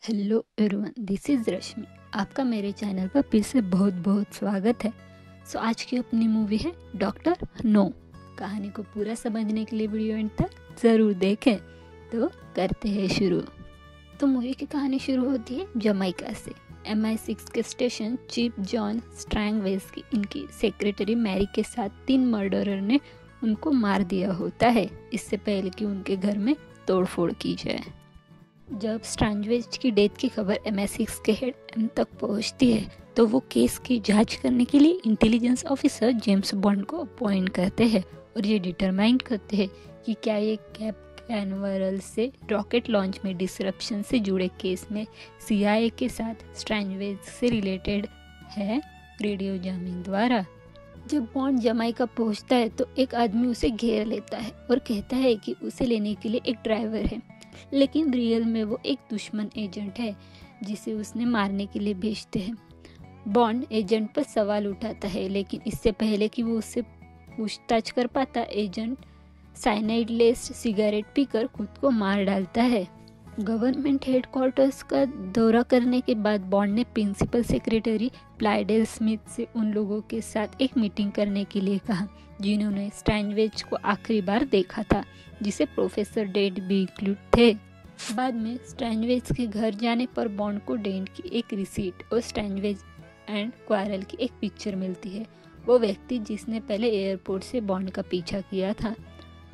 Hello everyone, this is रश्मि। आपका मेरे channel पर फिर से बहुत बहुत स्वागत है। आज की अपनी मूवी है डॉक्टर नो। कहानी को पूरा समझने के लिए वीडियो एंड तक ज़रूर देखें। तो करते हैं शुरू। तो मूवी की कहानी शुरू होती है जमाइका से। MI6 के स्टेशन चीफ जॉन स्ट्रैंगवेज की इनकी सेक्रेटरी मैरी के साथ 3 मर्डरर ने उनको मार दिया होता है, इससे पहले कि उनके घर में तोड़फोड़ की जाए। जब स्ट्रैंगवेज की डेथ की खबर MI6 के हेड एम तक पहुंचती है तो वो केस की जांच करने के लिए इंटेलिजेंस ऑफिसर जेम्स बॉन्ड को अपॉइंट करते हैं और ये डिटरमाइन करते हैं कि क्या ये कैप कैनवरल से रॉकेट लॉन्च में डिसरप्शन से जुड़े केस में CIA के साथ स्ट्रैंगवेज से रिलेटेड है रेडियो जामिंग द्वारा। जब बॉन्ड जमाइका पहुंचता है तो एक आदमी उसे घेर लेता है और कहता है कि उसे लेने के लिए एक ड्राइवर है, लेकिन रियल में वो एक दुश्मन एजेंट है जिसे उसने मारने के लिए भेजते हैं। बॉन्ड एजेंट पर सवाल उठाता है, लेकिन इससे पहले कि वो उससे पूछताछ कर पाता, एजेंट साइनाइड लेस्ड सिगरेट पीकर खुद को मार डालता है। गवर्नमेंट हेडक्वार्टर्स का दौरा करने के बाद बॉन्ड ने प्रिंसिपल सेक्रेटरी प्लाइडेल स्मिथ से उन लोगों के साथ एक मीटिंग करने के लिए कहा जिन्होंने स्ट्रैंगवेज को आखिरी बार देखा था, जिसे प्रोफेसर डेड भी इंक्लूड थे। बाद में स्ट्रैंगवेज के घर जाने पर बॉन्ड को डेंट की एक रिसीट और स्ट्रैंगवेज एंड क्वारल की एक पिक्चर मिलती है, वो व्यक्ति जिसने पहले एयरपोर्ट से बॉन्ड का पीछा किया था।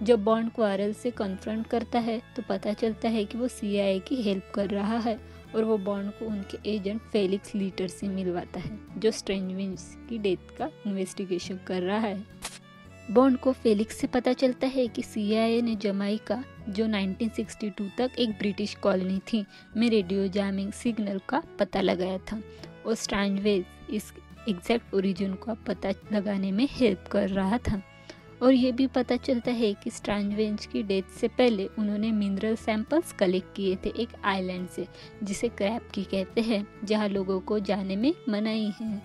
जब बॉन्ड क्वारल से कन्फ्रंट करता है तो पता चलता है कि वो CIA की हेल्प कर रहा है और वो बॉन्ड को उनके एजेंट फेलिक्स लीटर से मिलवाता है जो स्ट्रैंगवेज की डेथ का इन्वेस्टिगेशन कर रहा है। बॉन्ड को फेलिक्स से पता चलता है कि CIA ने जमाइका, जो 1962 तक एक ब्रिटिश कॉलोनी थी, में रेडियो जैमिंग सिग्नल का पता लगाया था और स्ट्रैंगवेज इस एग्जैक्ट ओरिजिन का पता लगाने में हेल्प कर रहा था। और ये भी पता चलता है कि स्ट्रैंगवेज की डेथ से पहले उन्होंने मिनरल सैंपल्स कलेक्ट किए थे एक आइलैंड से, जिसे क्रैप की कहते हैं, जहाँ लोगों को जाने में मनाही है।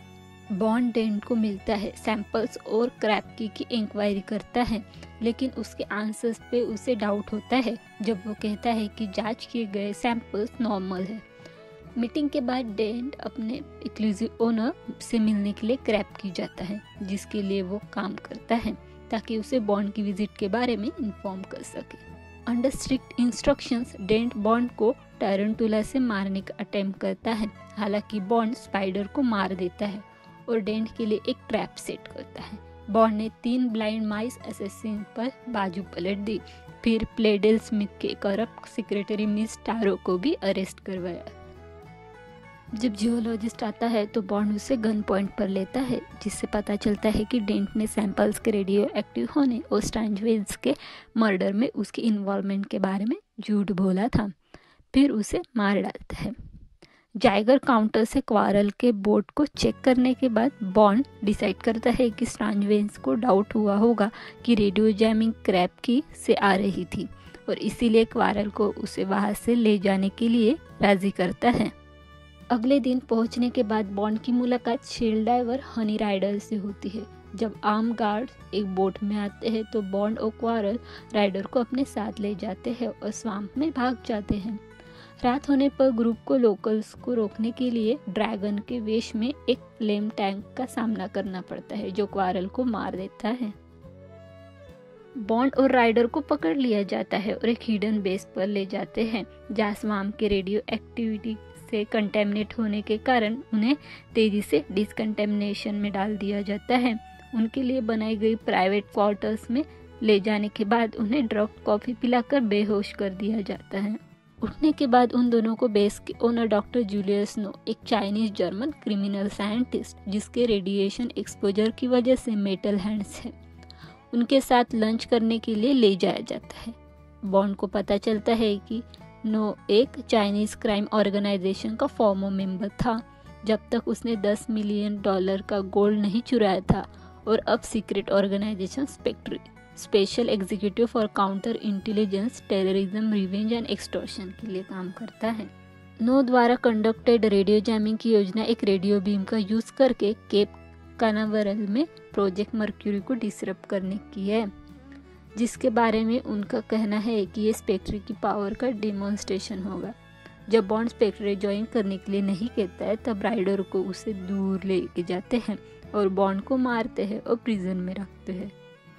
बॉन्ड डेंट को मिलता है सैंपल्स और क्रैप की इंक्वायरी करता है, लेकिन उसके आंसर्स पे उसे डाउट होता है जब वो कहता है कि जांच किए गए सैंपल्स नॉर्मल है। मीटिंग के बाद डेंट अपने एक्सक्लूसिव ओनर से मिलने के लिए क्रैप की जाता है, जिसके लिए वो काम करता है ताकि उसे बॉन्ड की विजिट के बारे में इन्फॉर्म कर सके। अंडर स्ट्रिक्ट इंस्ट्रक्शंस डेंट बॉन्ड को टारंटुला से मारने का अटेम्प्ट करता है, हालांकि बॉन्ड स्पाइडर को मार देता है और डेंट के लिए एक ट्रैप सेट करता है। बॉन्ड ने 3 ब्लाइंड माइस असैसिन पर बाजू पलट दी, फिर प्लेडेल स्मिथ के करप्ट सेक्रेटरी मिस टारो को भी अरेस्ट करवाया। जब जियोलॉजिस्ट आता है तो बॉन्ड उसे गन पॉइंट पर लेता है, जिससे पता चलता है कि डेंट ने सैंपल्स के रेडियो एक्टिव होने और स्ट्रैंगवेज के मर्डर में उसके इन्वॉल्वमेंट के बारे में झूठ बोला था, फिर उसे मार डालता है। जाइगर काउंटर से क्वारल के बोर्ड को चेक करने के बाद बॉन्ड डिसाइड करता है कि स्ट्रैंगवेज को डाउट हुआ होगा कि रेडियो जैमिंग क्रैप की से आ रही थी और इसीलिए क्वारल को उसे वहां से ले जाने के लिए राजी करता है। अगले दिन पहुंचने के बाद बॉन्ड की मुलाकात शील्ड डाइवर हनी राइडर से होती है। जब आर्म गार्ड एक बोट में आते हैं तो बॉन्ड और क्वारल राइडर को अपने साथ ले जाते हैं और स्वाम्प में भाग जाते हैं। रात होने पर ग्रुप को लोकल्स को रोकने के लिए ड्रैगन के वेश में एक फ्लेम टैंक का सामना करना पड़ता है जो क्वारल को मार देता है। बॉन्ड और राइडर को पकड़ लिया जाता है और एक हिडन बेस पर ले जाते हैं, जहाँ स्वाम्प के रेडियो एक्टिविटी से कंटेमिनेट होने के कारण उन्हें तेजी से डिसकंटेमिनेशन में डाल दिया जाता है। उनके लिए बनाई गई प्राइवेट क्वार्टर्स में ले जाने के बाद उन्हें ड्रग कॉफी पिलाकर बेहोश कर दिया जाता है। उठने के बाद उन दोनों को बेस के ओनर डॉक्टर जूलियस नो, एक चाइनीज जर्मन क्रिमिनल साइंटिस्ट जिसके रेडिएशन एक्सपोजर की वजह से मेटल हैंड्स है, उनके साथ लंच करने के लिए ले जाया जाता है। बॉन्ड को पता चलता है कि नो एक चाइनीज क्राइम ऑर्गेनाइजेशन का फॉर्मर मेंबर था जब तक उसने $10 मिलियन का गोल्ड नहीं चुराया था और अब secret organisation Spectre special executive for counter intelligence terrorism revenge and extortion के लिए काम करता है। नो द्वारा कंडक्टेड रेडियो जैमिंग की योजना एक रेडियो बीम का यूज करके केप कैनावरल में प्रोजेक्ट मर्क्यूरी को डिसरप्ट करने की है, जिसके बारे में उनका कहना है कि ये स्पेक्ट्री की पावर का डेमोन्स्ट्रेशन होगा। जब बॉन्ड स्पेक्ट्रे ज्वाइन करने के लिए नहीं कहता है तब राइडर को उसे दूर लेके जाते हैं और बॉन्ड को मारते हैं और प्रिजन में रखते हैं।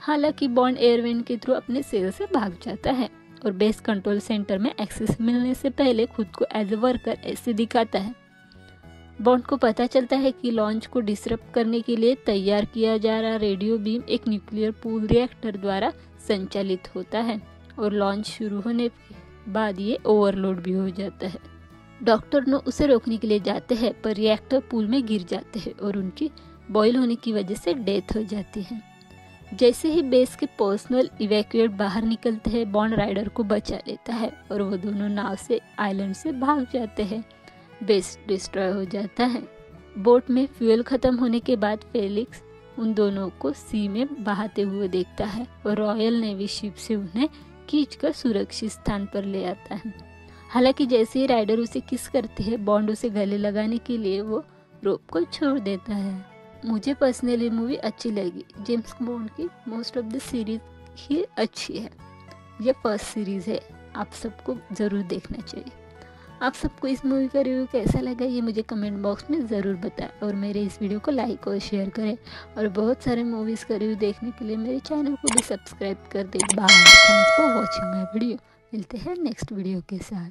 हालांकि बॉन्ड एयरवेन के थ्रू अपने सेल से भाग जाता है और बेस कंट्रोल सेंटर में एक्सेस मिलने से पहले खुद को एज ए वर्कर ऐसे दिखाता है। बॉन्ड को पता चलता है कि लॉन्च को डिसरप्ट करने के लिए तैयार किया जा रहा रेडियो बीम एक न्यूक्लियर पूल रिएक्टर द्वारा संचालित होता है और लॉन्च शुरू होने के बाद ये ओवरलोड भी हो जाता है। डॉक्टर नो उसे रोकने के लिए जाते हैं पर रिएक्टर पूल में गिर जाते हैं और उनकी बॉयल होने की वजह से डेथ हो जाती है। जैसे ही बेस के पर्सनल इवैक्यूएट बाहर निकलते हैं बॉन्ड राइडर को बचा लेता है और वो दोनों नाव से आइलैंड से भाग जाते हैं। बेस डिस्ट्रॉय हो जाता है। बोट में फ्यूल खत्म होने के बाद फेलिक्स उन दोनों को सी में बहाते हुए देखता है और रॉयल नेवी शिप से उन्हें खींचकर सुरक्षित स्थान पर ले आता है। हालांकि जैसे ही राइडर उसे किस करती है बॉन्ड उसे गले लगाने के लिए वो रोप को छोड़ देता है। मुझे पर्सनली मूवी अच्छी लगी। जेम्स बॉन्ड की मोस्ट ऑफ द सीरीज ही अच्छी है। ये फर्स्ट सीरीज है, आप सबको ज़रूर देखना चाहिए। आप सबको इस मूवी का रिव्यू कैसा लगा ये मुझे कमेंट बॉक्स में ज़रूर बताएं और मेरे इस वीडियो को लाइक और शेयर करें और बहुत सारे मूवीज़ का रिव्यू देखने के लिए मेरे चैनल को भी सब्सक्राइब कर दें। Bye, thanks for watching my video. मिलते हैं नेक्स्ट वीडियो के साथ।